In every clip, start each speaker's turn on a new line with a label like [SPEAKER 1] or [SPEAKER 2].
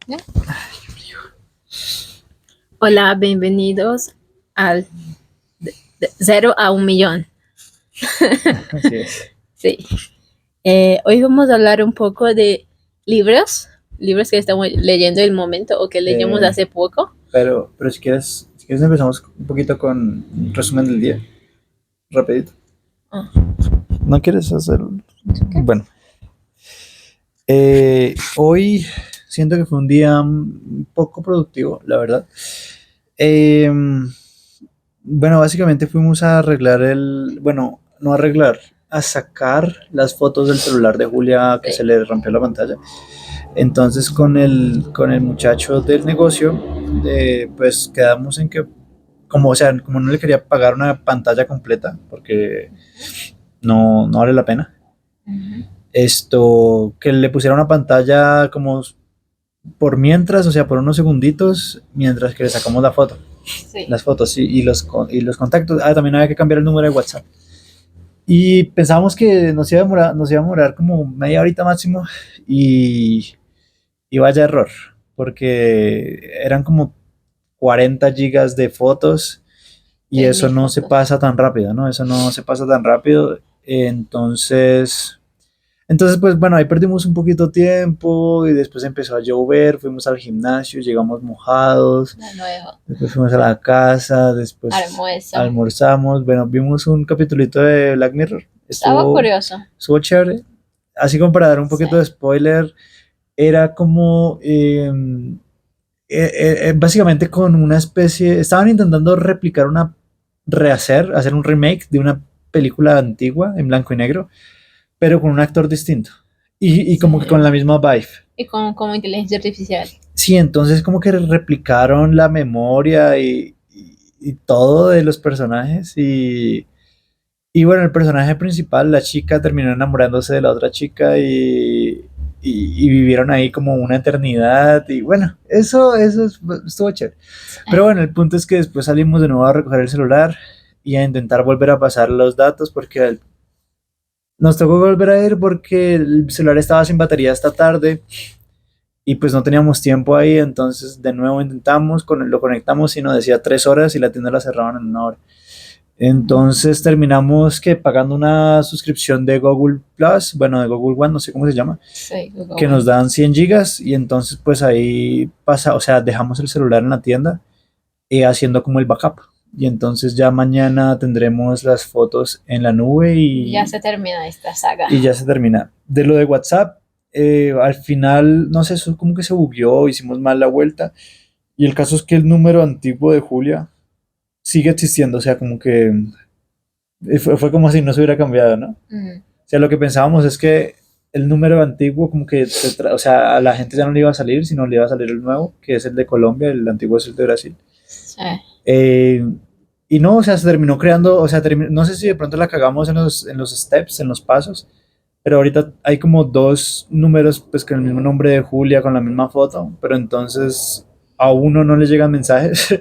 [SPEAKER 1] ¿Ya? Hola, bienvenidos al de 0 a 1 millón.
[SPEAKER 2] Así es.
[SPEAKER 1] Sí. Hoy vamos a hablar un poco de libros que estamos leyendo en el momento o que leímos
[SPEAKER 2] Eh,
[SPEAKER 1] hace poco.
[SPEAKER 2] pero si quieres empezamos un poquito con un resumen del día, rapidito.
[SPEAKER 1] Ah,
[SPEAKER 2] ¿No quieres hacer?
[SPEAKER 1] ¿qué?
[SPEAKER 2] Bueno, hoy siento que fue un día un poco productivo, la verdad. Eh, bueno, básicamente fuimos a arreglar bueno, no arreglar, a sacar las fotos del celular de Julia que se
[SPEAKER 1] Sí.
[SPEAKER 2] le rompió la pantalla. Entonces con el muchacho del negocio, pues quedamos en que, como, o sea, como no le quería pagar una pantalla completa, porque no vale la pena,
[SPEAKER 1] Ujú.
[SPEAKER 2] que le pusiera una pantalla como por mientras, o sea, por unos segunditos, mientras que le sacamos
[SPEAKER 1] Sí.
[SPEAKER 2] las fotos sí, y los contactos. Ah, también había que cambiar el número de WhatsApp. Y pensábamos que nos iba a demorar como media horita máximo y, y vaya error, porque eran como 40 gigas de fotos y
[SPEAKER 1] Seis
[SPEAKER 2] eso
[SPEAKER 1] mil
[SPEAKER 2] no se
[SPEAKER 1] fotos.
[SPEAKER 2] pasa tan rápido, ¿no? Eso no se pasa tan rápido. Entonces, pues bueno, ahí perdimos un poquito tiempo y después empezó a llover, fuimos al gimnasio, llegamos mojados,
[SPEAKER 1] De nuevo.
[SPEAKER 2] después fuimos a la casa, después
[SPEAKER 1] Almuerzo.
[SPEAKER 2] almorzamos, bueno, vimos un capitulito de Black Mirror,
[SPEAKER 1] Estaba curioso.
[SPEAKER 2] estuvo chévere. Así como para dar un
[SPEAKER 1] Sí.
[SPEAKER 2] poquito de spoiler, era como básicamente con una especie, estaban intentando hacer un remake de una película antigua en blanco y negro, pero con un actor distinto y como que con la
[SPEAKER 1] Sí.
[SPEAKER 2] misma vibe.
[SPEAKER 1] Y como inteligencia artificial.
[SPEAKER 2] Sí, entonces como que replicaron la memoria y todo de los personajes y bueno, el personaje principal, la chica, terminó enamorándose de la otra chica y vivieron ahí como una eternidad. Y bueno, estuvo chévere. Pero bueno, el punto es que después salimos de nuevo a recoger el celular y a intentar volver a pasar los datos porque nos tocó volver a ir porque el celular estaba sin batería esta tarde y pues no teníamos tiempo ahí. Entonces de nuevo intentamos, lo conectamos y nos decía 3 horas y la tienda la cerraban en una hora. Entonces terminamos que pagando una suscripción de Google Plus, bueno, de Google One, no sé cómo se llama,
[SPEAKER 1] Sí,
[SPEAKER 2] que nos dan 100 gigas y entonces pues ahí pasa, o sea, dejamos el celular en la tienda haciendo como el backup. Y entonces ya mañana tendremos las fotos en la nube
[SPEAKER 1] ya se termina esta saga.
[SPEAKER 2] y ya se termina. De lo de WhatsApp, al final, no sé, eso como que se bugueó, hicimos mal la vuelta. Y el caso es que el número antiguo de Julia sigue existiendo, o sea, como que fue como si no se hubiera cambiado, ¿no?
[SPEAKER 1] Ujú.
[SPEAKER 2] O sea, lo que pensábamos es que el número antiguo, como que, o sea, a la gente ya no le iba a salir, sino le iba a salir el nuevo, que es el de Colombia, el antiguo es el de Brasil.
[SPEAKER 1] Sí.
[SPEAKER 2] Eh, y no, o sea, se terminó creando, o sea, no sé si de pronto la cagamos en los steps, en los pasos, pero ahorita hay como dos números, pues con el mismo nombre de Julia, con la misma foto, pero entonces a uno no le llegan mensajes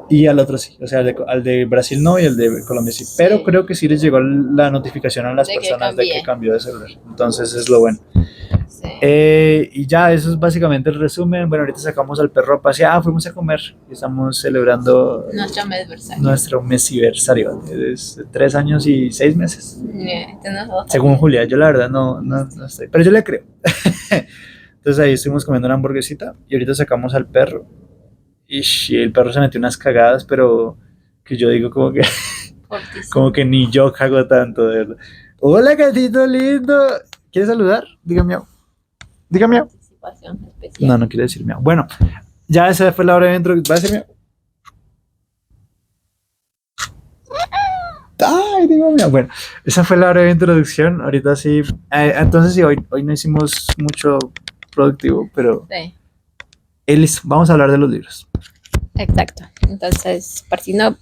[SPEAKER 2] y al otro sí, o sea, al de Brasil no y al de Colombia sí. Pero
[SPEAKER 1] Sí.
[SPEAKER 2] creo que sí les llegó la notificación a las
[SPEAKER 1] De que
[SPEAKER 2] personas de que
[SPEAKER 1] cambié.
[SPEAKER 2] cambió de celular. Entonces es lo bueno.
[SPEAKER 1] Sí.
[SPEAKER 2] Y ya, eso es básicamente el resumen. Bueno, ahorita sacamos al perro a pasear, fuimos a comer y estamos celebrando
[SPEAKER 1] Nuestro aniversario.
[SPEAKER 2] nuestro mesiversario. Es 3 años y 6 meses.
[SPEAKER 1] Tenemos dos
[SPEAKER 2] Según
[SPEAKER 1] años.
[SPEAKER 2] Julia, yo la verdad no estoy, pero yo le creo. Entonces ahí estuvimos comiendo una hamburguesita y ahorita sacamos al perro. Y el perro se metió unas cagadas, pero que yo digo como que,
[SPEAKER 1] Fortísimo.
[SPEAKER 2] como que ni yo cago tanto, de verdad. Hola, gatito lindo. ¿Quieres saludar? Dígame miau. Dígame miau.
[SPEAKER 1] Participación especial.
[SPEAKER 2] No quiere decir miau. Bueno, ya esa fue la hora de intro. ¿Va a decir miau? Ay, digo miau. Bueno, esa fue la hora de introducción. Ahorita sí. Entonces sí, hoy no hicimos mucho productivo, pero
[SPEAKER 1] Sí,
[SPEAKER 2] listo. Vamos a hablar de los libros.
[SPEAKER 1] exacto. Entonces, partiendo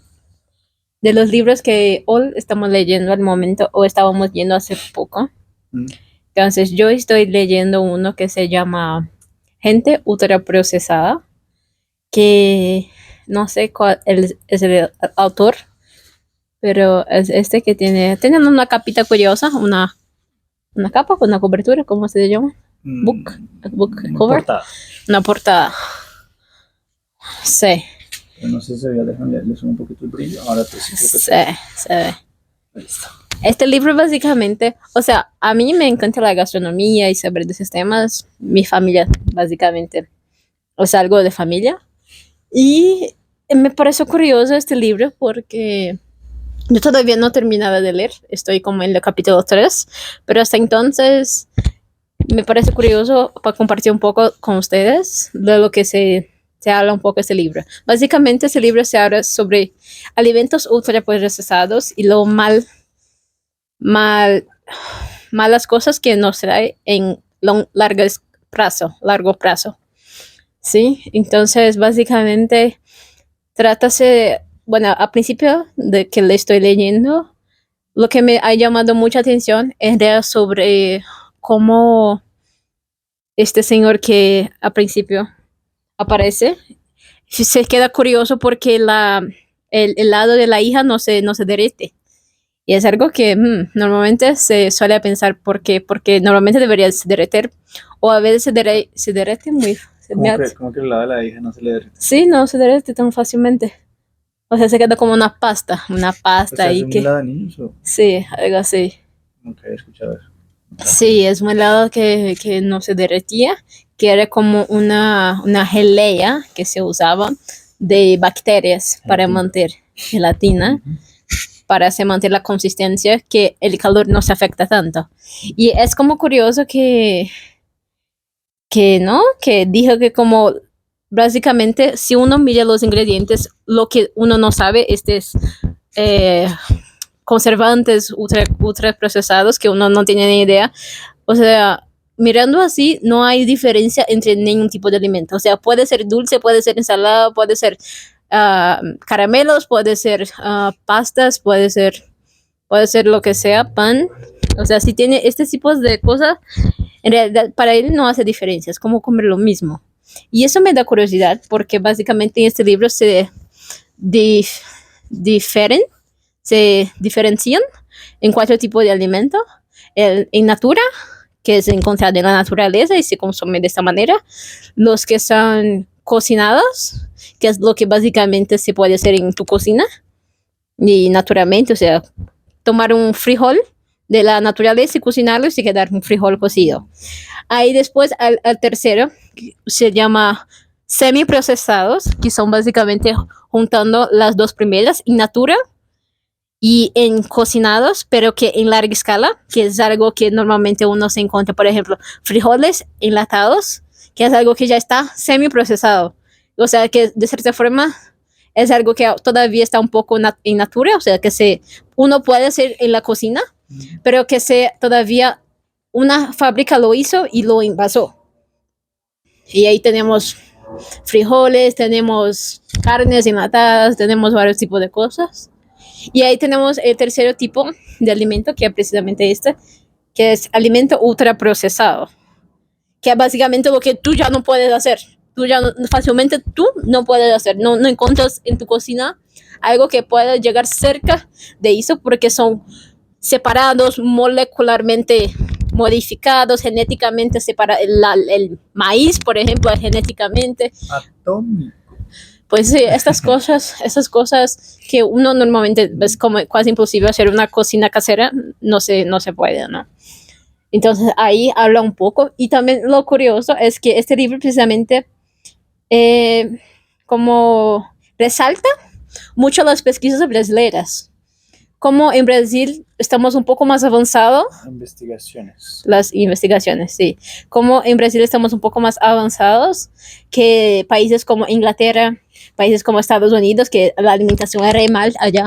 [SPEAKER 1] de los libros que hoy estamos leyendo al momento o estábamos leyendo hace poco.
[SPEAKER 2] Mm.
[SPEAKER 1] Entonces, yo estoy leyendo uno que se llama Gente Ultraprocesada, que no sé cuál es el autor, pero es este que tiene una capita curiosa, una capa con una cobertura, ¿cómo se llama? book, book
[SPEAKER 2] Una
[SPEAKER 1] cover,
[SPEAKER 2] portada.
[SPEAKER 1] una portada. Sí,
[SPEAKER 2] No sé si se veía, déjame le subo un poquito el brillo. Ahora pues sí creo que
[SPEAKER 1] se ve.
[SPEAKER 2] ahí está.
[SPEAKER 1] Este libro básicamente, o sea, a mí me encanta la gastronomía y saber de esos temas. Mi familia, básicamente, o sea, algo de familia. Y me pareció curioso este libro porque yo todavía no terminaba de leer, estoy como en el capítulo 3, pero hasta entonces me parece curioso para compartir un poco con ustedes de lo que se habla un poco de este libro. Básicamente este libro se habla sobre alimentos ultraprocesados y lo mal, malas cosas que nos trae en largo plazo. ¿Sí? Entonces, básicamente, trátase, bueno, al principio de que le estoy leyendo, lo que me ha llamado mucha atención era sobre cómo este señor que al principio aparece se queda curioso porque el lado de la hija no se derrite. Y es algo que normalmente se suele pensar porque normalmente debería derretir o a veces se derrite muy.
[SPEAKER 2] ¿Cómo que el lado de la hija no se le derrite?
[SPEAKER 1] Sí, no se derrite tan fácilmente. O sea, se queda como una pasta
[SPEAKER 2] O sea,
[SPEAKER 1] ahí
[SPEAKER 2] ¿es un
[SPEAKER 1] que...
[SPEAKER 2] helado de niños o
[SPEAKER 1] Sí, algo así.
[SPEAKER 2] nunca he escuchado eso?
[SPEAKER 1] Sí, es un helado que no se derretía, que era como una gelea que se usaba de bacterias para
[SPEAKER 2] Gelatina.
[SPEAKER 1] mantener gelatina,
[SPEAKER 2] Ujú.
[SPEAKER 1] para se mantener la consistencia, que el calor no se afecta tanto. Y es como curioso ¿no? Que dijo que como básicamente si uno mira los ingredientes, lo que uno no sabe, eh, conservantes ultra procesados que uno no tiene ni idea. O sea, mirando así, no hay diferencia entre ningún tipo de alimento. O sea, puede ser dulce, puede ser ensalada, puede ser caramelos, puede ser pastas, puede ser lo que sea, pan. O sea, si tiene este tipo de cosas, en realidad para él no hace diferencia, es como comer lo mismo. Y eso me da curiosidad porque básicamente en este libro dif, diferen, se diferencian en 4 tipos de alimento. En natura, que es encontrado en la naturaleza y se consume de esta manera. Los que son cocinados, que es lo que básicamente se puede hacer en tu cocina y naturalmente, o sea, tomar un frijol de la naturaleza y cocinarlo y se quedar un frijol cocido. Ahí después al tercero se llama semiprocesados, que son básicamente juntando las dos primeras, in natura y en cocinados, pero que en larga escala, que es algo que normalmente uno se encuentra, por ejemplo, frijoles enlatados, que es algo que ya está semiprocesado. O sea, que de cierta forma es algo que todavía está un poco en natura, o sea, que uno puede hacer en la cocina, pero que todavía una fábrica lo hizo y lo envasó. Y ahí tenemos frijoles, tenemos carnes enlatadas, tenemos varios tipos de cosas. Y ahí tenemos el tercer tipo de alimento, que es precisamente este, que es alimento ultraprocesado, que es básicamente lo que tú ya no puedes hacer. Tú ya fácilmente tú no puedes hacer, no encuentras en tu cocina algo que pueda llegar cerca de eso porque son separados molecularmente modificados, genéticamente separados. El maíz, por ejemplo, genéticamente
[SPEAKER 2] atómico.
[SPEAKER 1] Pues sí, esas cosas que uno normalmente es como casi imposible hacer una cocina casera, no se puede, ¿no? Entonces ahí habla un poco. Y también lo curioso es que este libro precisamente como resalta mucho las pesquisas brasileñas. Como en Brasil estamos un poco más avanzados. Las investigaciones, sí. Como en Brasil estamos un poco más avanzados que países como Inglaterra, países como Estados Unidos, que la alimentación era mal allá.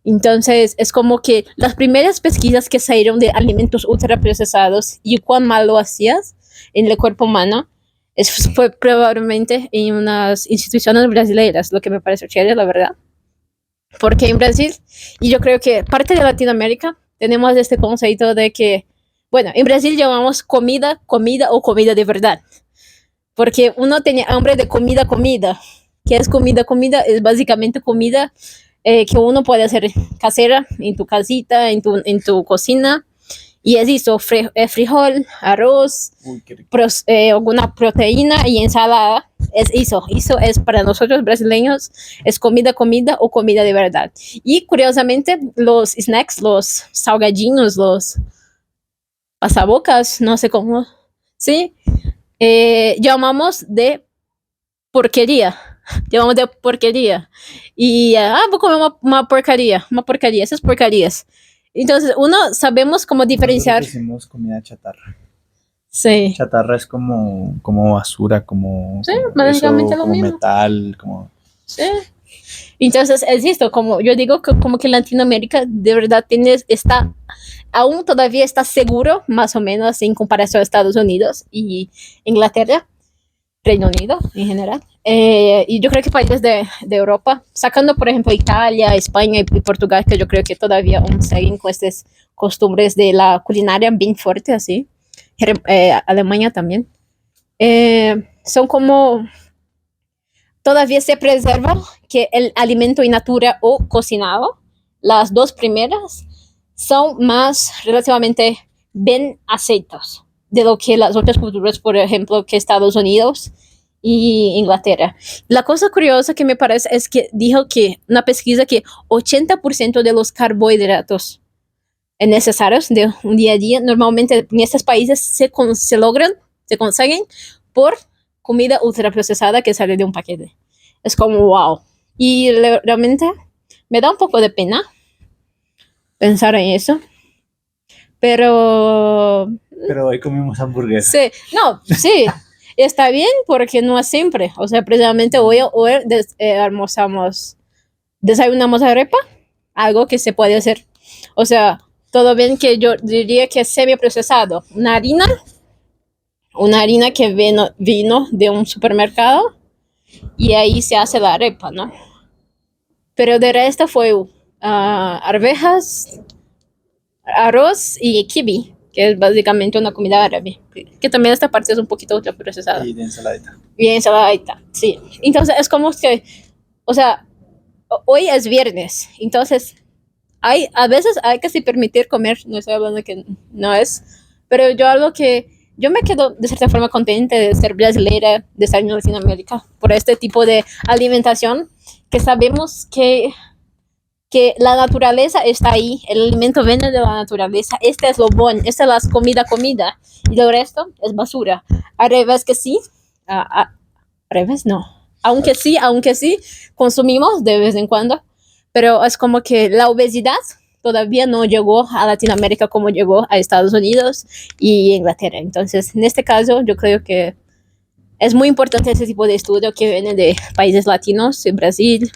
[SPEAKER 1] Entonces, es como que las primeras pesquisas que salieron de alimentos ultraprocesados y cuán mal lo hacías en el cuerpo humano, fue probablemente en unas instituciones brasileñas, lo que me parece chévere, la verdad. Porque en Brasil, y yo creo que parte de Latinoamérica, tenemos este concepto de que, bueno, en Brasil llamamos comida o comida de verdad. Porque uno tenía hambre de comida. ¿Qué es comida? Es básicamente comida que uno puede hacer casera en tu casita, en tu cocina, Y es eso, frijol, arroz,
[SPEAKER 2] Uy, qué rico.
[SPEAKER 1] alguna proteína y ensalada. Es eso. Eso es para nosotros brasileños, es comida o comida de verdad. Y curiosamente, los snacks, los salgadinhos, los pasabocas, no sé cómo, ¿sí? Llamamos de porquería. Llamamos de porquería. Y, voy a comer una porquería, esas porquerías. Entonces, uno sabemos cómo diferenciar.
[SPEAKER 2] Nosotros decimos comida chatarra.
[SPEAKER 1] Sí.
[SPEAKER 2] Chatarra es como basura, como,
[SPEAKER 1] Sí,
[SPEAKER 2] como
[SPEAKER 1] básicamente
[SPEAKER 2] eso,
[SPEAKER 1] lo
[SPEAKER 2] como
[SPEAKER 1] mismo.
[SPEAKER 2] metal, como...
[SPEAKER 1] Sí. Entonces, es esto, como yo digo, como que Latinoamérica de verdad aún todavía está seguro, más o menos, en comparación a Estados Unidos y Inglaterra, Reino Unido en general. Y yo creo que países de Europa, sacando por ejemplo Italia, España y Portugal, que yo creo que todavía aún siguen con estas costumbres de la culinaria bien fuerte, así. Alemania también. Son como, todavía se preserva que el alimento in natura o cocinado, las dos primeras, son más relativamente bien aceitos de lo que las otras culturas, por ejemplo, que Estados Unidos y Inglaterra. La cosa curiosa que me parece es que dijo que una pesquisa que 80% de los carbohidratos necesarios de un día a día normalmente en estos países se consiguen por comida ultraprocesada que sale de un paquete. Es como wow. Y realmente me da un poco de pena pensar en eso. Pero
[SPEAKER 2] hoy comimos hamburguesa.
[SPEAKER 1] sí, no, sí, está bien porque no es siempre. O sea, precisamente hoy desayunamos arepa, algo que se puede hacer. O sea, todo bien que yo diría que es semiprocesado. Una harina que vino de un supermercado y ahí se hace la arepa, ¿no? Pero de resto fue arvejas, arroz y kiwi, que es básicamente una comida árabe, que también esta parte es un poquito ultraprocesada.
[SPEAKER 2] Y de ensaladita.
[SPEAKER 1] Y ensaladita, sí. Entonces es como que, o sea, hoy es viernes, entonces a veces hay que sí permitir comer, no estoy hablando que no es, pero yo me quedo de cierta forma contenta de ser brasileña, de estar en Latinoamérica, por este tipo de alimentación, que sabemos que la naturaleza está ahí, el alimento viene de la naturaleza, este es lo bueno, esta es la comida, y lo resto es basura. Al revés que sí, al revés no, aunque sí, consumimos de vez en cuando, pero es como que la obesidad todavía no llegó a Latinoamérica como llegó a Estados Unidos y Inglaterra. Entonces, en este caso, yo creo que es muy importante ese tipo de estudio que viene de países latinos, de Brasil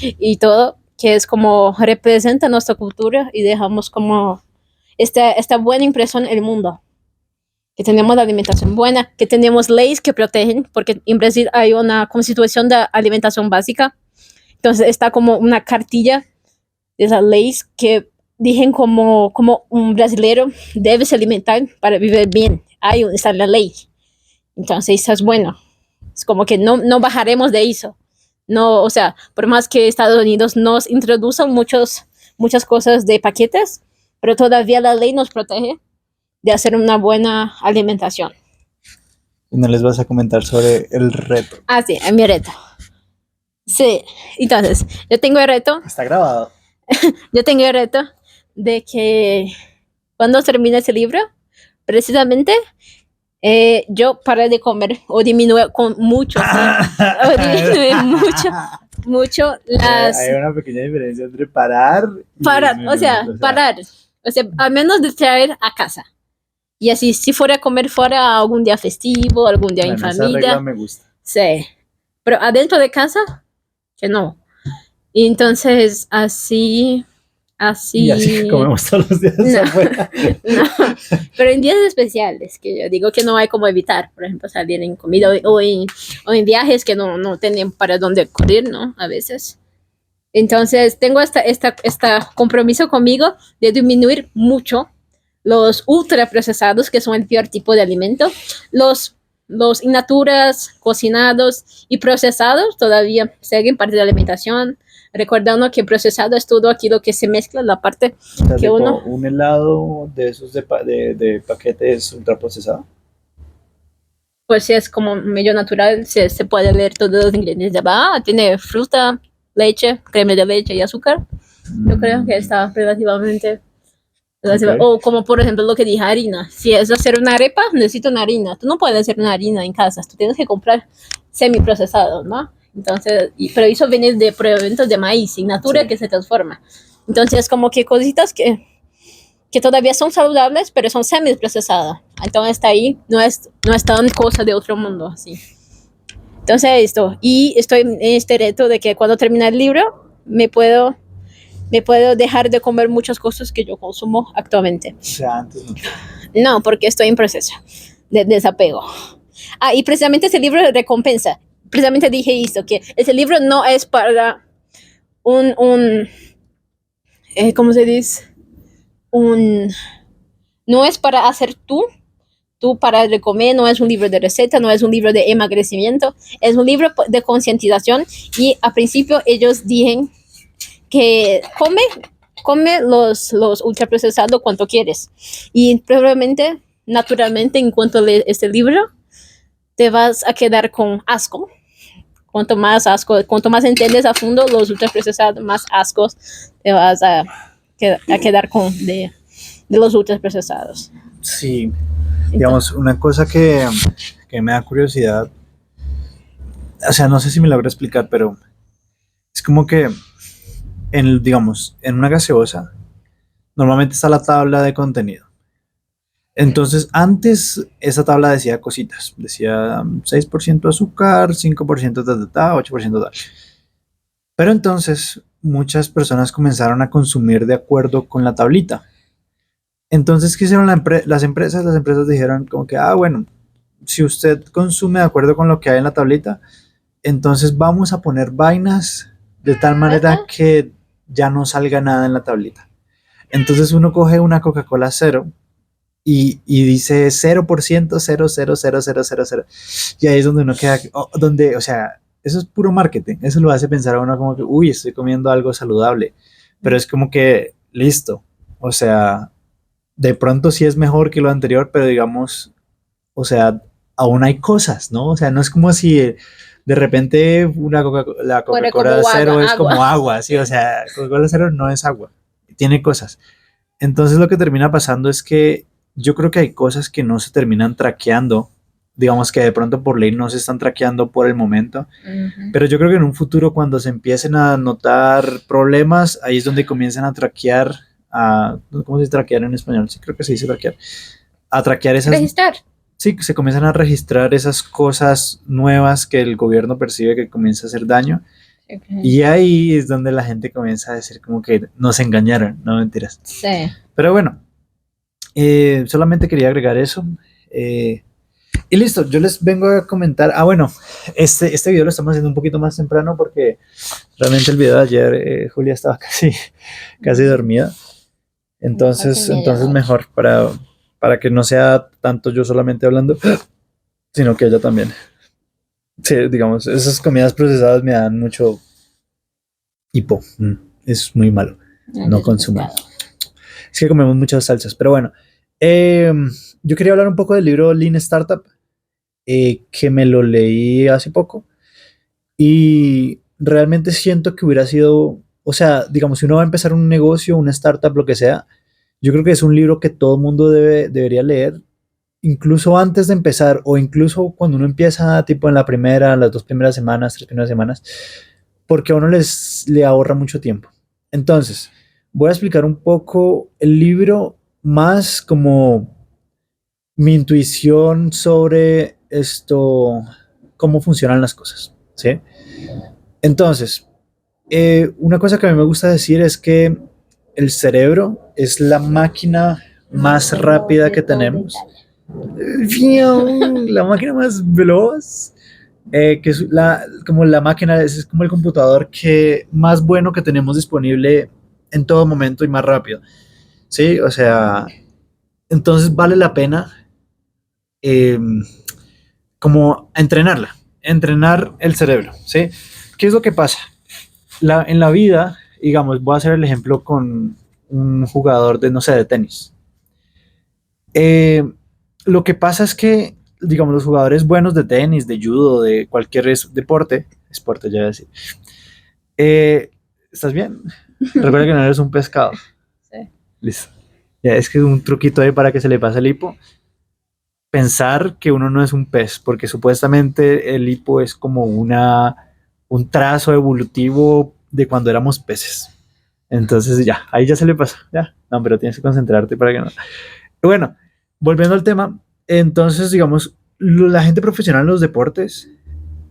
[SPEAKER 1] y todo, que es como representa nuestra cultura y dejamos como esta buena impresión en el mundo. Que tenemos la alimentación buena, que tenemos leyes que protegen, porque en Brasil hay una constitución de alimentación básica. Entonces está como una cartilla de esas leyes que dicen como un brasileño debe se alimentar para vivir bien. Ahí está la ley. Entonces eso es bueno. Es como que no bajaremos de eso. No, o sea, por más que Estados Unidos nos introduzcan muchas cosas de paquetes, pero todavía la ley nos protege de hacer una buena alimentación.
[SPEAKER 2] ¿Y no les vas a comentar sobre el reto?
[SPEAKER 1] Ah, sí, es mi reto. Sí, entonces, yo tengo el reto.
[SPEAKER 2] Está grabado.
[SPEAKER 1] Yo tengo el reto de que cuando termine ese libro, precisamente, yo paré de comer o disminuí con mucho, ¿sí? O disminuí mucho las...
[SPEAKER 2] Hay una pequeña diferencia entre parar y
[SPEAKER 1] parar. O sea, al menos de traer a casa. Y así, si fuera a comer fuera algún día festivo, algún día en familia.
[SPEAKER 2] Esa regla me gusta.
[SPEAKER 1] Sí. Pero adentro de casa, que no. Y entonces, así...
[SPEAKER 2] Y así comemos todos los días afuera.
[SPEAKER 1] No, pero en días especiales, que yo digo que no hay como evitar, por ejemplo, salir en comida o en viajes que no tienen para dónde correr, ¿no? A veces. Entonces, tengo este compromiso conmigo de disminuir mucho los ultraprocesados, que son el peor tipo de alimento, los in naturas, cocinados y procesados todavía siguen parte de la alimentación, recordando que procesado es todo aquello que se mezcla, la parte
[SPEAKER 2] O sea,
[SPEAKER 1] que
[SPEAKER 2] tipo,
[SPEAKER 1] uno,
[SPEAKER 2] un helado de esos de paquetes ultraprocesado.
[SPEAKER 1] pues si es como medio natural, se puede leer todos los ingredientes. Tiene fruta, leche, crema de leche y azúcar. Yo creo que está relativamente.
[SPEAKER 2] Ok.
[SPEAKER 1] O como por ejemplo lo que dije, harina. Si es hacer una arepa, necesito una harina. Tú no puedes hacer una harina en casa, tú tienes que comprar semiprocesado, ¿no? Entonces, pero eso viene de preventos de maíz, sin natura,
[SPEAKER 2] Sí.
[SPEAKER 1] que se transforma. Entonces, como que cositas que todavía son saludables, pero son semiprocesadas. Entonces, está ahí, no es tan cosa de otro mundo, así. Entonces, esto. Y estoy en este reto de que cuando termine el libro, me puedo dejar de comer muchas cosas que yo consumo actualmente.
[SPEAKER 2] O sea, antes no.
[SPEAKER 1] No, porque estoy en proceso de desapego. Y precisamente ese libro recompensa. Precisamente dije esto, que ese libro no es para un ¿cómo se dice? Un, no es para hacer tú para de comer, no es un libro de receta, no es un libro de emagrecimiento, es un libro de concientización. Y al principio ellos dijeron que come los ultraprocesados cuanto quieres. Y probablemente, naturalmente, en cuanto lees este libro, te vas a quedar con asco. Cuanto más entiendes a fondo los ultraprocesados, más ascos te vas a quedar con de los ultraprocesados.
[SPEAKER 2] Sí,
[SPEAKER 1] Entonces,
[SPEAKER 2] digamos, una cosa que me da curiosidad, o sea, no sé si me logro explicar, pero es como que, digamos, en una gaseosa, normalmente está la tabla de contenido. Entonces, antes esa tabla decía cositas, decía 6% azúcar, 5% ta, ta, ta, 8% tal. Pero entonces muchas personas comenzaron a consumir de acuerdo con la tablita. Entonces, ¿qué hicieron las empresas? Las empresas dijeron como que, bueno, si usted consume de acuerdo con lo que hay en la tablita, entonces vamos a poner vainas de tal manera que ya no salga nada en la tablita. Entonces uno coge una Coca-Cola cero y dice 0%, 0,00000. Y ahí es donde uno queda, donde, o sea, eso es puro marketing. Eso lo hace pensar a uno como que, uy, estoy comiendo algo saludable. Pero es como que, listo. O sea, de pronto sí es mejor que lo anterior, pero digamos, o sea, aún hay cosas, ¿no? O sea, no es como si de repente la Coca-Cola
[SPEAKER 1] como
[SPEAKER 2] cero es
[SPEAKER 1] agua.
[SPEAKER 2] como agua, ¿sí? O sea, Coca-Cola cero no es agua, tiene cosas. Entonces lo que termina pasando es que yo creo que hay cosas que no se terminan traqueando, digamos que de pronto por ley no se están traqueando por el momento, pero yo creo que en un futuro cuando se empiecen a notar problemas, ahí es donde comienzan a traquear, ¿cómo se dice traquear en español? Sí, creo que se dice traquear. A traquear esas,
[SPEAKER 1] Registrar.
[SPEAKER 2] sí, se comienzan a registrar esas cosas nuevas que el gobierno percibe que comienza a hacer daño. Y ahí es donde la gente comienza a decir como que nos engañaron, no mentiras.
[SPEAKER 1] Sí.
[SPEAKER 2] Pero bueno, solamente quería agregar eso. Y listo, yo les vengo a comentar. Bueno, este video lo estamos haciendo un poquito más temprano porque realmente el video de ayer Julia estaba casi dormida. Entonces mejor para que no sea tanto yo solamente hablando, sino que ella también. Sí, digamos, esas comidas procesadas me dan mucho hipo. Es muy malo. No consuman. Es que comemos muchas salsas, pero bueno. Yo quería hablar un poco del libro Lean Startup, que me lo leí hace poco y realmente siento que hubiera sido, o sea, digamos, si uno va a empezar un negocio, una startup, lo que sea, yo creo que es un libro que todo el mundo debería leer, incluso antes de empezar o incluso cuando uno empieza, tipo en las 2 primeras semanas, 3 primeras semanas, porque a uno le ahorra mucho tiempo. Entonces, voy a explicar un poco el libro más como mi intuición sobre esto, cómo funcionan las cosas, ¿sí? Entonces, una cosa que a mí me gusta decir es que el cerebro es la máquina más rápida que tenemos. La máquina más veloz, que es como la máquina, es como el computador más bueno que tenemos disponible en todo momento y más rápido. Sí, o sea, entonces vale la pena eh, como entrenar el cerebro, ¿sí? ¿Qué es lo que pasa? en la vida, digamos, voy a hacer el ejemplo con un jugador de, no sé, de tenis. Eh, lo que pasa es que, digamos, los jugadores buenos de tenis, de judo, de cualquier deporte, esporte ya decir, ¿estás bien? Recuerda que no eres un pescado.
[SPEAKER 1] Sí.
[SPEAKER 2] Listo. Ya, es que es un truquito ahí para que se le pase el hipo. Pensar que uno no es un pez, porque supuestamente el hipo es como un trazo evolutivo de cuando éramos peces. Entonces ya, ahí ya se le pasa, ya, no, pero tienes que concentrarte para que no. Bueno, volviendo al tema, entonces digamos, la gente profesional en los deportes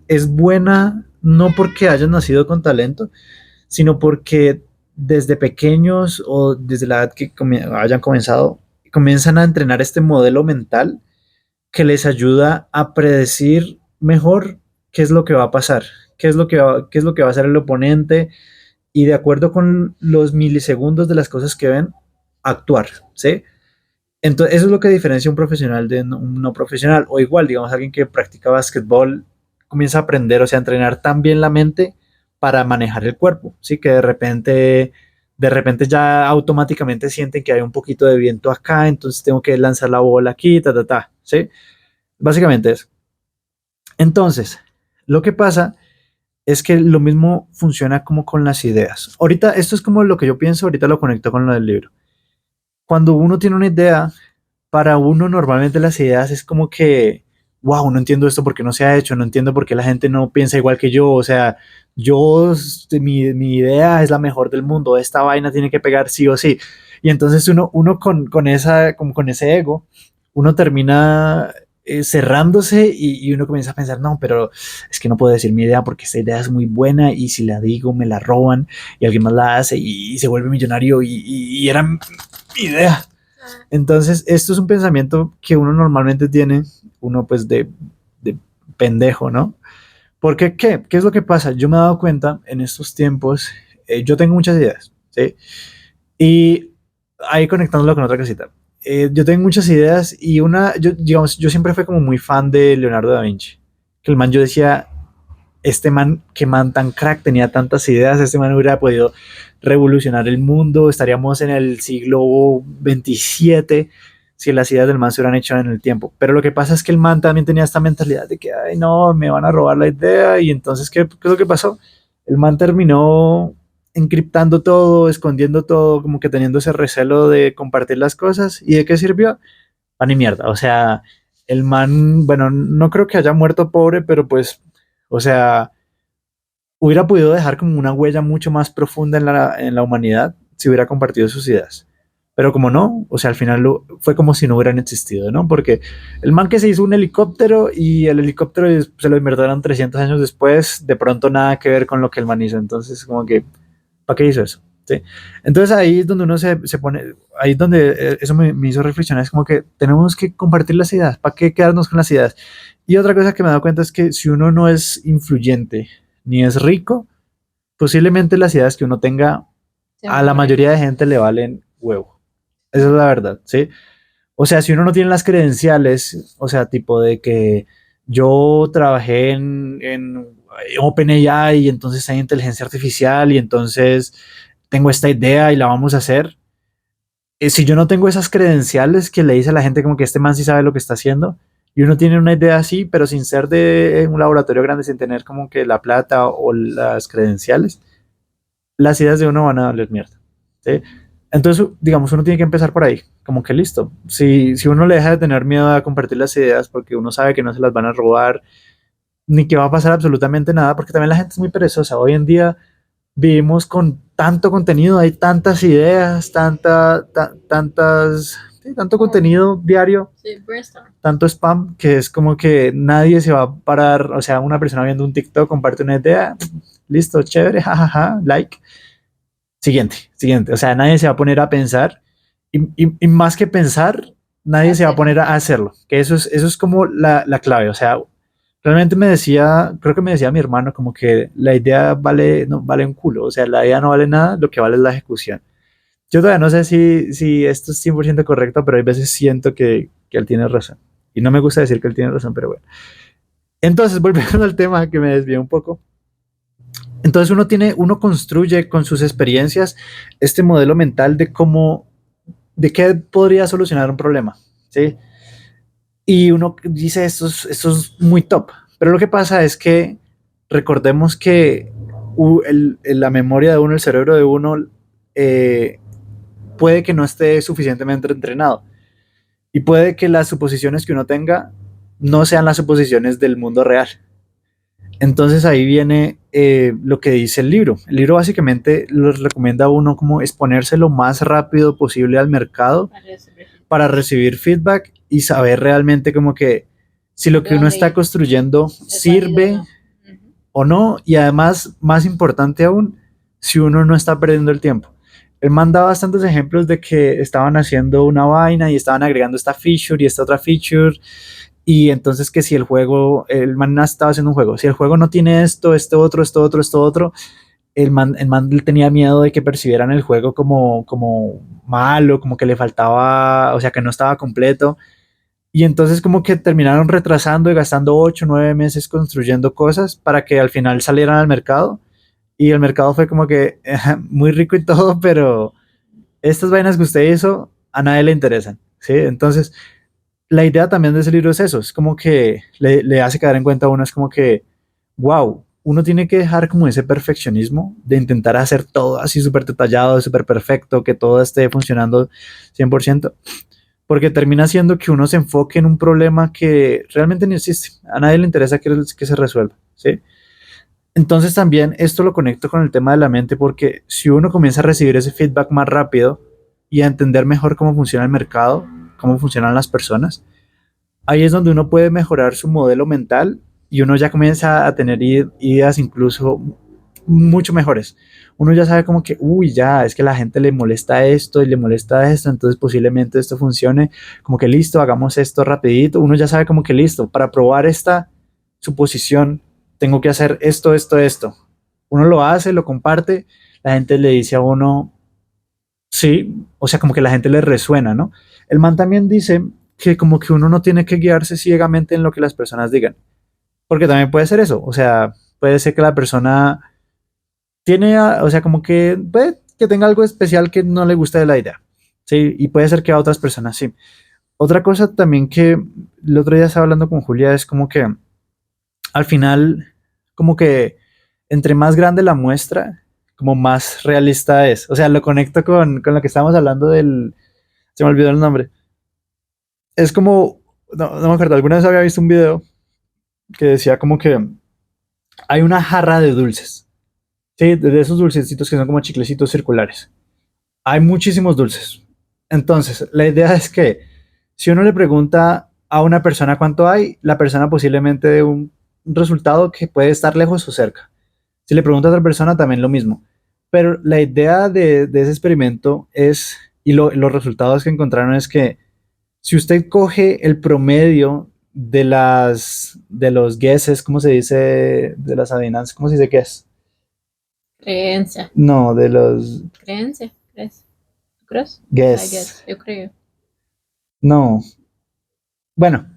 [SPEAKER 2] es buena no porque hayan nacido con talento, sino porque desde pequeños o desde la edad que hayan comenzado, comienzan a entrenar este modelo mental que les ayuda a predecir mejor qué es lo que va a pasar, qué es lo que va a hacer el oponente y de acuerdo con los milisegundos de las cosas que ven, actuar, ¿sí? Entonces, eso es lo que diferencia un profesional de un no profesional. O igual, digamos, alguien que practica básquetbol comienza a aprender, o sea, a entrenar tan bien la mente para manejar el cuerpo, ¿sí? Que de repente ya automáticamente sienten que hay un poquito de viento acá, entonces tengo que lanzar la bola aquí, ¿sí? Básicamente eso. Entonces, lo que pasa es que lo mismo funciona como con las ideas. Ahorita, esto es como lo que yo pienso, ahorita lo conecto con lo del libro. Cuando uno tiene una idea, para uno normalmente las ideas es como que, wow, no entiendo esto porque no se ha hecho, no entiendo por qué la gente no piensa igual que yo, o sea, mi idea es la mejor del mundo, esta vaina tiene que pegar sí o sí. Y entonces uno como con ese ego, uno termina cerrándose y uno comienza a pensar, no, pero es que no puedo decir mi idea porque esta idea es muy buena y si la digo me la roban y alguien más la hace y se vuelve millonario y era mi idea. Entonces, esto es un pensamiento que uno normalmente tiene, uno pues de pendejo, ¿no? Porque, ¿qué es lo que pasa? Yo me he dado cuenta en estos tiempos, yo tengo muchas ideas, ¿sí? Y ahí conectándolo con otra cosita. Yo tengo muchas ideas y digamos, yo siempre fui como muy fan de Leonardo da Vinci. Que el man, yo decía, este man, qué man tan crack, tenía tantas ideas, este man hubiera podido revolucionar el mundo, estaríamos en el siglo XXVII si las ideas del man se hubieran hecho en el tiempo. Pero lo que pasa es que el man también tenía esta mentalidad de que, ay, no, me van a robar la idea. Y entonces, ¿qué es lo que pasó? El man terminó encriptando todo, escondiendo todo, como que teniendo ese recelo de compartir las cosas. ¿Y de qué sirvió? Pan y mierda. O sea, el man, bueno, no creo que haya muerto pobre, pero pues, o sea, hubiera podido dejar como una huella mucho más profunda en la humanidad si hubiera compartido sus ideas. Pero como no, o sea, al final fue como si no hubieran existido, ¿no? Porque el man que se hizo un helicóptero y el helicóptero se lo invirtieron 300 años después, de pronto nada que ver con lo que el man hizo. Entonces, como que, ¿para qué hizo eso? ¿Sí? Entonces ahí es donde uno se pone, ahí es donde eso me hizo reflexionar, es como que tenemos que compartir las ideas, ¿para qué quedarnos con las ideas? Y otra cosa que me he dado cuenta es que si uno no es influyente ni es rico, posiblemente las ideas que uno tenga a la mayoría de gente le valen huevo. Esa es la verdad, ¿sí? O sea, si uno no tiene las credenciales, o sea, tipo de que yo trabajé en OpenAI y entonces hay inteligencia artificial y entonces tengo esta idea y la vamos a hacer. Si yo no tengo esas credenciales que le dice a la gente como que este man sí sabe lo que está haciendo y uno tiene una idea así, pero sin ser de un laboratorio grande, sin tener como que la plata o las credenciales, las ideas de uno van a valer mierda. ¿Sí? Entonces, digamos, uno tiene que empezar por ahí, como que listo. Si uno le deja de tener miedo a compartir las ideas porque uno sabe que no se las van a robar, ni que va a pasar absolutamente nada, porque también la gente es muy perezosa. Hoy en día vivimos con tanto contenido, hay tantas ideas, sí, tanto contenido diario,
[SPEAKER 1] Sí, brainstorm.
[SPEAKER 2] tanto spam, que es como que nadie se va a parar, o sea, una persona viendo un TikTok comparte una idea, listo, chévere, jajaja, like, siguiente, o sea, nadie se va a poner a pensar y más que pensar, nadie se va a poner a hacerlo, que eso es como la clave, o sea, realmente creo que me decía mi hermano como que la idea no, vale un culo, o sea, la idea no vale nada, lo que vale es la ejecución. Yo todavía no sé si esto es 100% correcto, pero hay veces siento que él tiene razón. Y no me gusta decir que él tiene razón, pero bueno. Entonces, volviendo al tema que me desvié un poco, Entonces uno construye con sus experiencias este modelo mental de cómo, de qué podría solucionar un problema, ¿sí? Y uno dice, esto es muy top. Pero lo que pasa es que recordemos que la memoria de uno, el cerebro de uno, eh, puede que no esté suficientemente entrenado. Y puede que las suposiciones que uno tenga no sean las suposiciones del mundo real. Entonces ahí viene lo que dice el libro. El libro básicamente lo recomienda a uno como exponerse lo más rápido posible al mercado para recibir feedback y saber realmente como que si lo que uno está construyendo sirve o no, y además, más importante aún, si uno no está perdiendo el tiempo. Él manda bastantes ejemplos de que estaban haciendo una vaina y estaban agregando esta feature y esta otra feature, y entonces que si el juego, el man estaba haciendo un juego, si el juego no tiene esto otro, el man tenía miedo de que percibieran el juego como malo, como que le faltaba, o sea, que no estaba completo. Y entonces como que terminaron retrasando y gastando 8 o 9 meses construyendo cosas para que al final salieran al mercado. Y el mercado fue como que muy rico y todo, pero estas vainas que usted hizo a nadie le interesan, ¿sí? Entonces, la idea también de ese libro es eso, es como que le hace caer en cuenta a uno, es como que, wow, uno tiene que dejar como ese perfeccionismo de intentar hacer todo así súper detallado, súper perfecto, que todo esté funcionando 100%, porque termina siendo que uno se enfoque en un problema que realmente no existe, a nadie le interesa que se resuelva, ¿sí? Entonces también esto lo conecto con el tema de la mente porque si uno comienza a recibir ese feedback más rápido y a entender mejor cómo funciona el mercado, cómo funcionan las personas, ahí es donde uno puede mejorar su modelo mental y uno ya comienza a tener ideas incluso mucho mejores. Uno ya sabe como que, uy, ya, es que a la gente le molesta esto y le molesta esto, entonces posiblemente esto funcione, como que listo, hagamos esto rapidito. Uno ya sabe como que listo, para probar esta suposición, tengo que hacer esto. Uno lo hace, lo comparte, la gente le dice a uno, sí, o sea, como que la gente le resuena, ¿no? El man también dice que como que uno no tiene que guiarse ciegamente en lo que las personas digan, porque también puede ser eso, o sea, puede ser que la persona tiene, o sea, como que puede que tenga algo especial que no le guste de la idea, sí, y puede ser que a otras personas sí. Otra cosa también que el otro día estaba hablando con Julia es como que al final, como que entre más grande la muestra, como más realista es. O sea, lo conecto con lo que estábamos hablando del... Se me olvidó el nombre. Es como... No me acuerdo, alguna vez había visto un video que decía como que hay una jarra de dulces. Sí, de esos dulcecitos que son como chiclecitos circulares. Hay muchísimos dulces. Entonces, la idea es que si uno le pregunta a una persona cuánto hay, la persona posiblemente dé un resultado que puede estar lejos o cerca. Si le pregunta a otra persona, también lo mismo. Pero la idea de ese experimento es, y los resultados que encontraron es que si usted coge el promedio de los guesses, ¿cómo se dice? De las adivinanzas, ¿cómo se dice guess?
[SPEAKER 1] Creencia.
[SPEAKER 2] No, de los
[SPEAKER 1] Creencia. ¿Crees? ¿Tú crees? I
[SPEAKER 2] guess.
[SPEAKER 1] guess. Yo creo.
[SPEAKER 2] No. Bueno,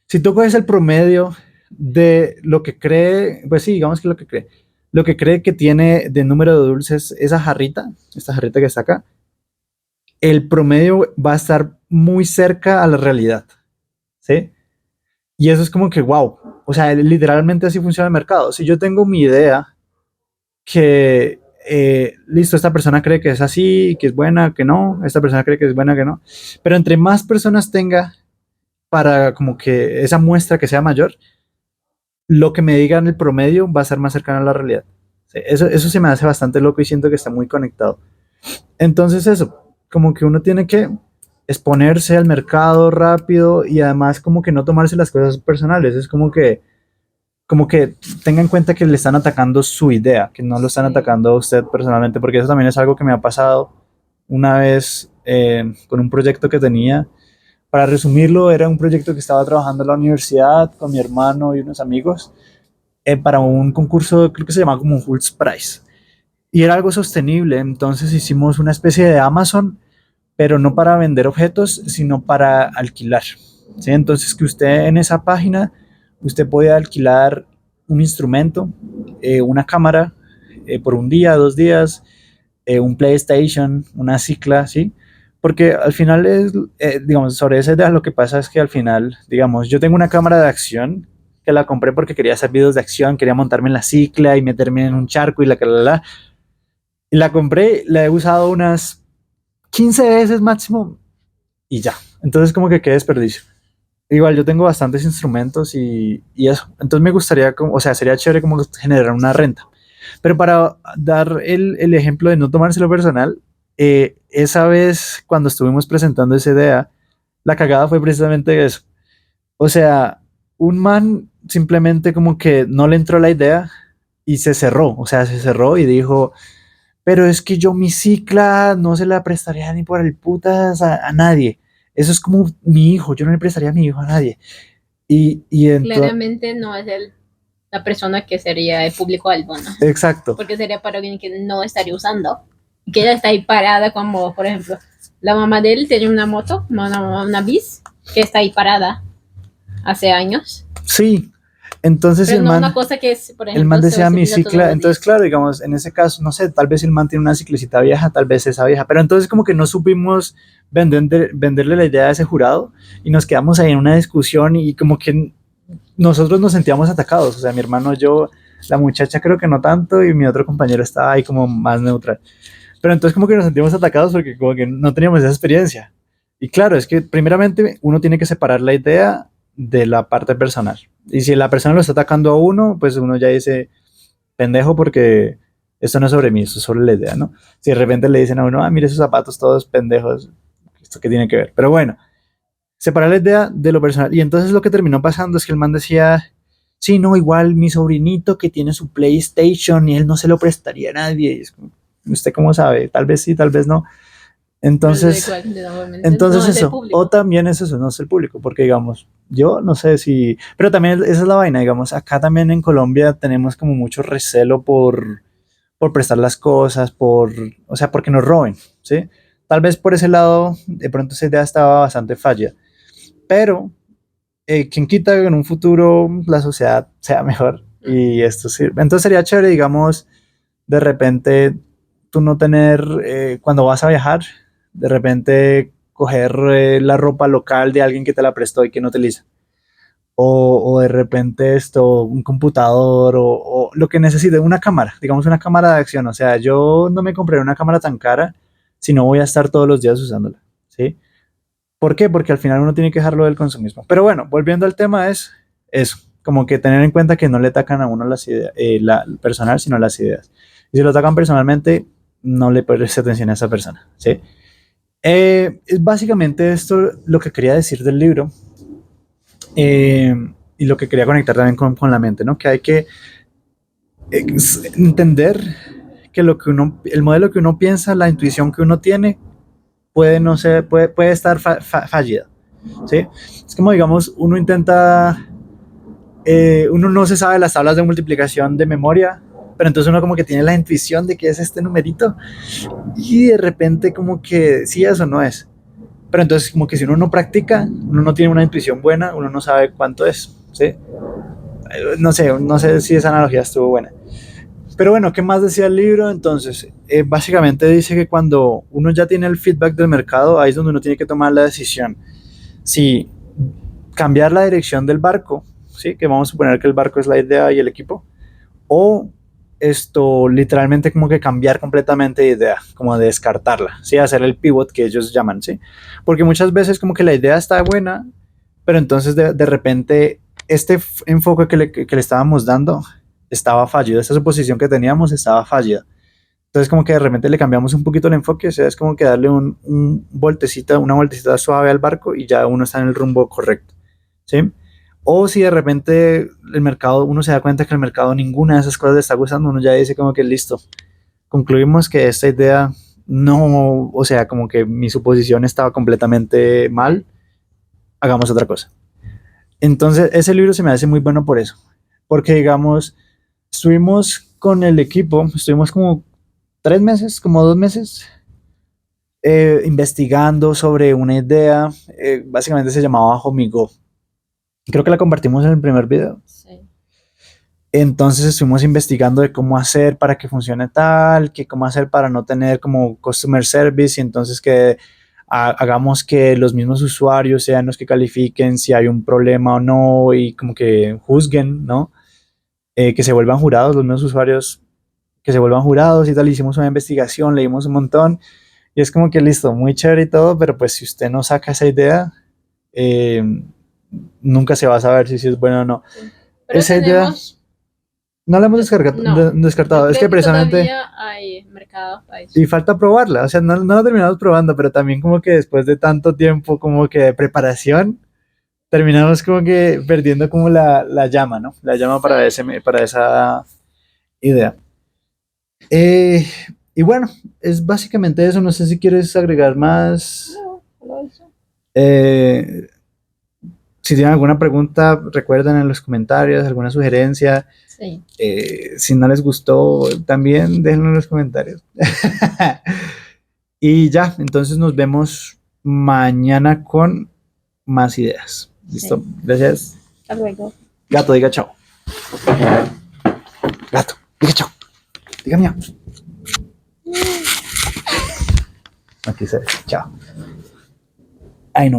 [SPEAKER 2] si tú coges el promedio de lo que cree, pues sí, digamos que lo que cree que tiene de número de dulces esa jarrita, esta jarrita que está acá, el promedio va a estar muy cerca a la realidad, ¿sí? Y eso es como que, wow, o sea, literalmente así funciona el mercado. Si yo tengo mi idea que, listo, esta persona cree que es así, que es buena, que no, esta persona cree que es buena, que no, pero entre más personas tenga para como que esa muestra que sea mayor, lo que me digan el promedio va a ser más cercano a la realidad. Sí, eso se me hace bastante loco y siento que está muy conectado. Entonces eso, como que uno tiene que exponerse al mercado rápido y además como que no tomarse las cosas personales. Es como que tenga en cuenta que le están atacando su idea, que no lo están atacando a usted personalmente, porque eso también es algo que me ha pasado una vez con un proyecto que tenía. Para resumirlo, era un proyecto que estaba trabajando en la universidad con mi hermano y unos amigos para un concurso, creo que se llamaba como un Hults Prize. Y era algo sostenible, entonces hicimos una especie de Amazon, pero no para vender objetos, sino para alquilar. ¿Sí? Entonces que usted en esa página, usted puede alquilar un instrumento, una cámara, por un día, 2 días, un PlayStation, una cicla, ¿sí? Porque al final es, digamos, sobre esa idea lo que pasa es que al final, digamos, yo tengo una cámara de acción que la compré porque quería hacer videos de acción, quería montarme en la cicla y meterme en un charco y y la compré, la he usado unas 15 veces máximo y ya. Entonces como que qué desperdicio. Igual yo tengo bastantes instrumentos y eso. Entonces me gustaría, como, o sea, sería chévere como generar una renta. Pero para dar el ejemplo de no tomárselo personal, esa vez cuando estuvimos presentando esa idea, la cagada fue precisamente eso. O sea, un man simplemente como que no le entró la idea y se cerró. O sea, se cerró y dijo, pero es que yo mi cicla no se la prestaría ni por el putas a nadie. Eso es como mi hijo, yo no le prestaría a mi hijo a nadie. Y entonces,
[SPEAKER 1] Claramente no es la persona que sería el público alguno,
[SPEAKER 2] exacto.
[SPEAKER 1] porque sería para alguien que no estaría usando, que ella está ahí parada, como por ejemplo, la mamá de él tiene una moto, una bis, que está ahí parada hace años.
[SPEAKER 2] Sí, entonces
[SPEAKER 1] Pero no una cosa que es, por
[SPEAKER 2] el man
[SPEAKER 1] ejemplo, se
[SPEAKER 2] decía mi
[SPEAKER 1] utiliza todos
[SPEAKER 2] cicla,
[SPEAKER 1] los
[SPEAKER 2] entonces
[SPEAKER 1] días.
[SPEAKER 2] claro, digamos, en ese caso, no sé, tal vez el man tiene una ciclicita vieja, tal vez esa vieja, pero entonces como que no supimos venderle la idea a ese jurado y nos quedamos ahí en una discusión y como que nosotros nos sentíamos atacados, o sea, mi hermano, yo, la muchacha creo que no tanto y mi otro compañero estaba ahí como más neutral, pero entonces como que nos sentimos atacados porque como que no teníamos esa experiencia. Y claro, es que primeramente uno tiene que separar la idea de la parte personal. Y si la persona lo está atacando a uno, pues uno ya dice, pendejo, porque esto no es sobre mí, esto es sobre la idea, ¿no? Si de repente le dicen a uno, ah, mire esos zapatos todos pendejos, ¿esto qué tiene que ver? Pero bueno, separar la idea de lo personal. Y entonces lo que terminó pasando es que el man decía, sí, no, igual mi sobrinito que tiene su PlayStation y él no se lo prestaría a nadie. Y es como, ¿usted cómo sabe? Tal vez sí, tal vez no. Entonces,
[SPEAKER 1] No es el
[SPEAKER 2] eso, o
[SPEAKER 1] público.
[SPEAKER 2] también es eso, no es el público, porque digamos, yo no sé si, pero también esa es la vaina, digamos, acá también en Colombia tenemos como mucho recelo por prestar las cosas, o sea, porque nos roben, ¿sí? Tal vez por ese lado, de pronto esa idea estaba bastante falla, pero quien quita que en un futuro la sociedad sea mejor y esto sirve. Entonces sería chévere, digamos, de repente tú no tener, cuando vas a viajar, de repente coger la ropa local de alguien que te la prestó y que no utiliza. O de repente esto, un computador o lo que necesite, una cámara, digamos una cámara de acción. O sea, yo no me compré una cámara tan cara si no voy a estar todos los días usándola. ¿Sí? ¿Por qué? Porque al final uno tiene que dejarlo del consumismo. Pero bueno, volviendo al tema es eso, como que tener en cuenta que no le atacan a uno las ideas, la personal, sino las ideas. Y si lo atacan personalmente, no le prestes atención a esa persona, ¿sí? Es básicamente esto lo que quería decir del libro eh, y lo que quería conectar también con la mente, ¿no? Que hay que entender que lo que uno, el modelo que uno piensa, la intuición que uno tiene, puede no ser, puede estar fallida, ¿sí? Es como, digamos, uno intenta, uno no se sabe las tablas de multiplicación de memoria, pero entonces uno como que tiene la intuición de que es este numerito y de repente como que sí, eso no es. Pero entonces como que si uno no practica, uno no tiene una intuición buena, uno no sabe cuánto es, ¿sí? No sé si esa analogía estuvo buena. Pero bueno, ¿qué más decía el libro? Entonces, básicamente dice que cuando uno ya tiene el feedback del mercado, ahí es donde uno tiene que tomar la decisión. Si cambiar la dirección del barco, ¿sí? Que vamos a suponer que el barco es la idea y el equipo, o esto literalmente como que cambiar completamente de idea, como descartarla, ¿sí? Hacer el pivot que ellos llaman, ¿sí? Porque muchas veces como que la idea está buena, pero entonces de repente este enfoque que le estábamos dando estaba fallido, esta suposición que teníamos estaba fallida. Entonces como que de repente le cambiamos un poquito el enfoque, o sea, es como que darle una vueltecita suave al barco y ya uno está en el rumbo correcto, ¿sí? O si de repente el mercado, uno se da cuenta que el mercado ninguna de esas cosas le está gustando, uno ya dice como que listo, concluimos que esta idea no, o sea, como que mi suposición estaba completamente mal, hagamos otra cosa. Entonces ese libro se me hace muy bueno por eso, porque digamos, estuvimos con el equipo, estuvimos como 3 meses, como 2 meses, investigando sobre una idea, básicamente se llamaba Homigo. Creo que la compartimos en el primer video.
[SPEAKER 1] Sí.
[SPEAKER 2] Entonces estuvimos investigando de cómo hacer para que funcione tal, que cómo hacer para no tener como customer service y entonces que hagamos que los mismos usuarios sean los que califiquen si hay un problema o no y como que juzguen, ¿no? Que se vuelvan jurados los mismos usuarios, que se vuelvan jurados y tal. Hicimos una investigación, leímos un montón y es como que listo, muy chévere y todo, pero pues si usted no saca esa idea, eh, nunca se va a saber si es bueno o no.
[SPEAKER 1] Sí. Pero
[SPEAKER 2] Esa idea
[SPEAKER 1] tenemos,
[SPEAKER 2] no la hemos
[SPEAKER 1] no,
[SPEAKER 2] descartado.
[SPEAKER 1] yo
[SPEAKER 2] Es
[SPEAKER 1] creo
[SPEAKER 2] que
[SPEAKER 1] que
[SPEAKER 2] precisamente
[SPEAKER 1] todavía hay mercado para eso.
[SPEAKER 2] y falta probarla. O sea, no la terminamos probando, pero también como que después de tanto tiempo como que de preparación, terminamos como que perdiendo como la llama, ¿no? La llama para,
[SPEAKER 1] Sí.
[SPEAKER 2] ese, para esa idea. Eh, y bueno, es básicamente eso. No sé si quieres agregar más.
[SPEAKER 1] No, solo eso.
[SPEAKER 2] Eh, si tienen alguna pregunta, recuerden en los comentarios, alguna sugerencia.
[SPEAKER 1] Sí.
[SPEAKER 2] Si no les gustó, también déjenlo en los comentarios. Y ya, entonces nos vemos mañana con más ideas. ¿Listo?
[SPEAKER 1] Sí.
[SPEAKER 2] Gracias.
[SPEAKER 1] Hasta luego.
[SPEAKER 2] Gato, diga chao. Gato, diga chao. Diga miau. Aquí se ve. Chao. Ay, no.